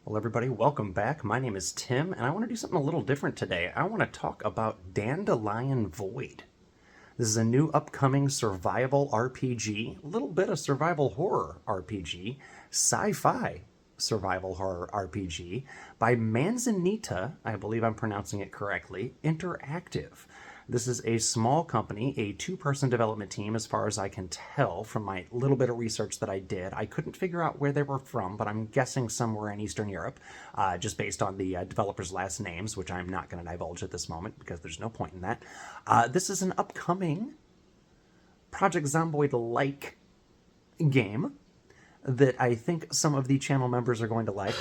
Well, everybody, welcome back. My name is Tim, and I want to do something a little different today. I want to talk about Dandelion Void. This is a new upcoming survival RPG, a little bit of survival horror RPG, sci-fi survival horror RPG by Manzanita, I believe I'm pronouncing it correctly, Interactive. This is a small company, a two-person development team, as far as I can tell from my little bit of research that I did. I couldn't figure out where they were from, but I'm guessing somewhere in Eastern Europe, just based on the developers' last names, which I'm not going to divulge at this moment because there's no point in that. This is an upcoming Project Zomboid-like game that I think some of the channel members are going to like.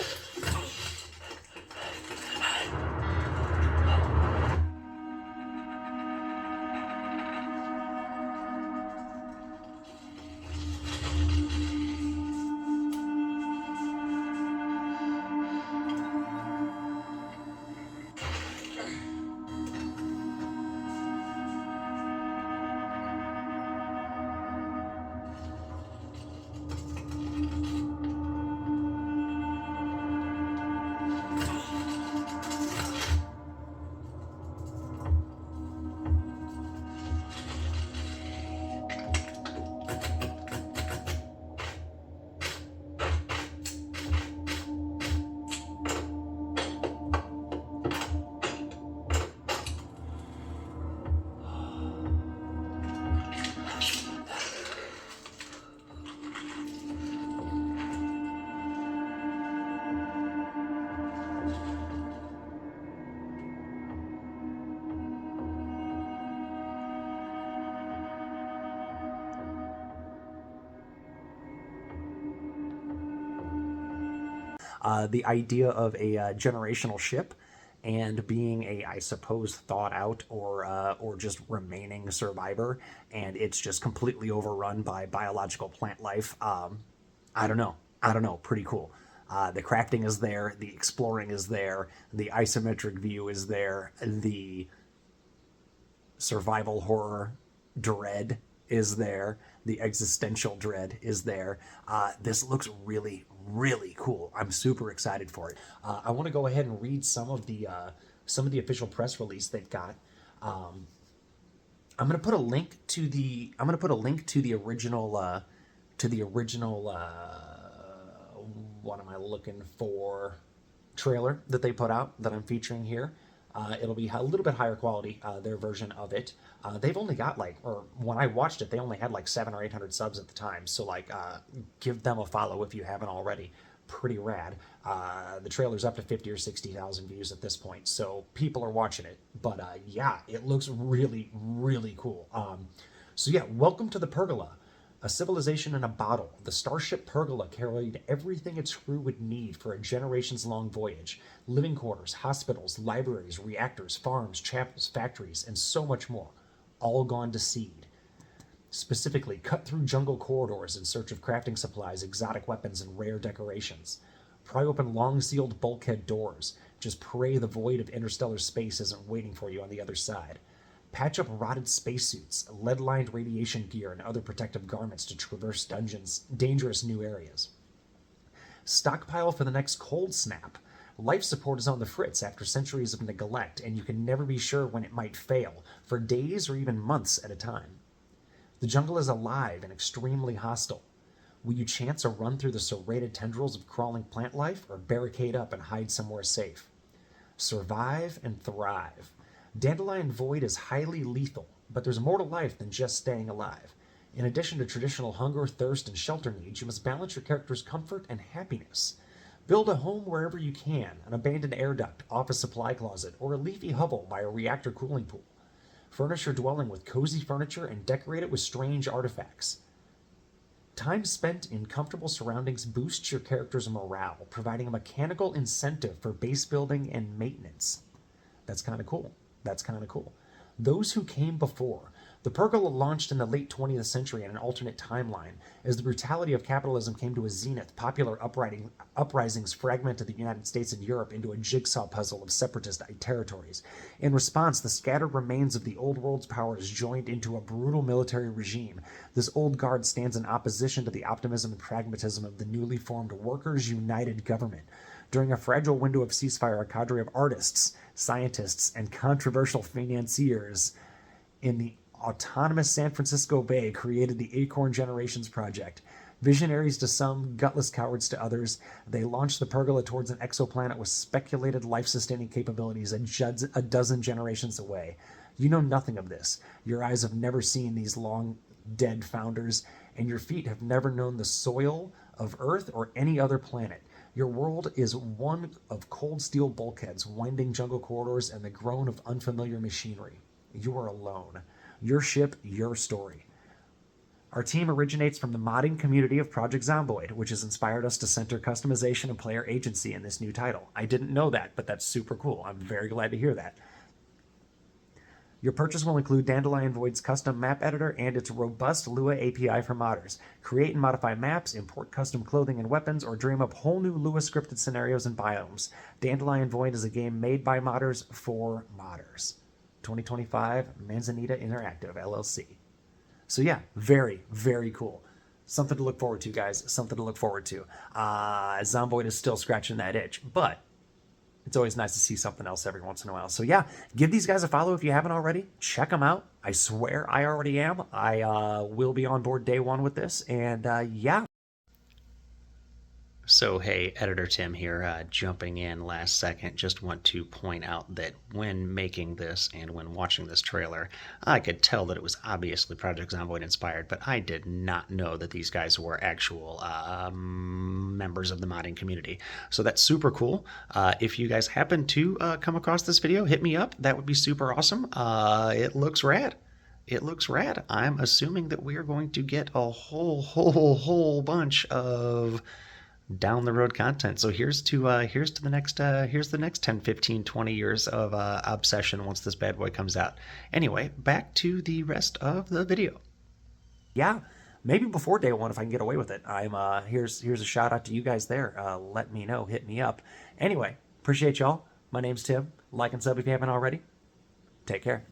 The idea of a generational ship and being a, I suppose, thought out or just remaining survivor, and it's just completely overrun by biological plant life. I don't know. I don't know. Pretty cool. The crafting is there. The exploring is there. The isometric view is there. The survival horror dread is there. The existential dread is there. This looks really, really cool. I'm super excited for it. I want to go ahead and read some of the official press release they've got. I'm gonna put a link to the original what am I looking for, trailer that they put out that I'm featuring here. It'll be a little bit higher quality, their version of it. They've only got or when I watched it, they only had like 700 or 800 subs at the time. So give them a follow if you haven't already. Pretty rad. The trailer's up to 50 or 60,000 views at this point, so people are watching it. But yeah, it looks really, really cool. So yeah, welcome to the Pergola. A civilization in a bottle, the starship Pergola carried everything its crew would need for a generations-long voyage. Living quarters, hospitals, libraries, reactors, farms, chapels, factories, and so much more. All gone to seed. Specifically, cut through jungle corridors in search of crafting supplies, exotic weapons, and rare decorations. Pry open long-sealed bulkhead doors. Just pray the void of interstellar space isn't waiting for you on the other side. Patch up rotted spacesuits, lead-lined radiation gear, and other protective garments to traverse dangerous new areas. Stockpile for the next cold snap. Life support is on the fritz after centuries of neglect, and you can never be sure when it might fail, for days or even months at a time. The jungle is alive and extremely hostile. Will you chance a run through the serrated tendrils of crawling plant life, or barricade up and hide somewhere safe? Survive and thrive. Dandelion Void is highly lethal, but there's more to life than just staying alive. In addition to traditional hunger, thirst, and shelter needs, you must balance your character's comfort and happiness. Build a home wherever you can, an abandoned air duct, office supply closet, or a leafy hovel by a reactor cooling pool. Furnish your dwelling with cozy furniture and decorate it with strange artifacts. Time spent in comfortable surroundings boosts your character's morale, providing a mechanical incentive for base building and maintenance. That's kind of cool. That's kind of cool. Those who came before. The Pergola launched in the late 20th century in an alternate timeline. As the brutality of capitalism came to a zenith, popular uprisings fragmented the United States and Europe into a jigsaw puzzle of separatist territories. In response, the scattered remains of the old world's powers joined into a brutal military regime. This old guard stands in opposition to the optimism and pragmatism of the newly formed Workers' United Government. During a fragile window of ceasefire, a cadre of artists, scientists, and controversial financiers in the autonomous San Francisco Bay created the Acorn Generations Project. Visionaries to some, gutless cowards to others, they launched the pergola towards an exoplanet with speculated life-sustaining capabilities a dozen generations away. You know nothing of this. Your eyes have never seen these long-dead founders, and your feet have never known the soil of Earth or any other planet. Your world is one of cold steel bulkheads, winding jungle corridors, and the groan of unfamiliar machinery. You are alone. Your ship, your story. Our team originates from the modding community of Project Zomboid, which has inspired us to center customization and player agency in this new title. I didn't know that, but that's super cool. I'm very glad to hear that. Your purchase will include Dandelion Void's custom map editor and its robust Lua API for modders. Create and modify maps, import custom clothing and weapons, or dream up whole new Lua scripted scenarios and biomes. Dandelion Void is a game made by modders for modders. 2025 Manzanita Interactive, LLC. So yeah, very, very cool. Something to look forward to, guys. Something to look forward to. Zomboid is still scratching that itch, but it's always nice to see something else every once in a while. So yeah, give these guys a follow if you haven't already. Check them out. I swear I already am. I will be on board day one with this. And yeah. So hey, Editor Tim here, jumping in last second. Just want to point out that when making this and when watching this trailer, I could tell that it was obviously Project Zomboid inspired, but I did not know that these guys were actual members of the modding community. So that's super cool. If you guys happen to come across this video, hit me up. That would be super awesome. It looks rad. It looks rad. I'm assuming that we are going to get a whole bunch of down the road content. So here's to the next 10, 15, 20 years of obsession once this bad boy comes out. Anyway, back to the rest of the video. Yeah, maybe before day one if I can get away with it. I'm here's a shout out to you guys there. Let me know, hit me up. Anyway, appreciate y'all. My name's Tim. Like and sub if you haven't already. Take care.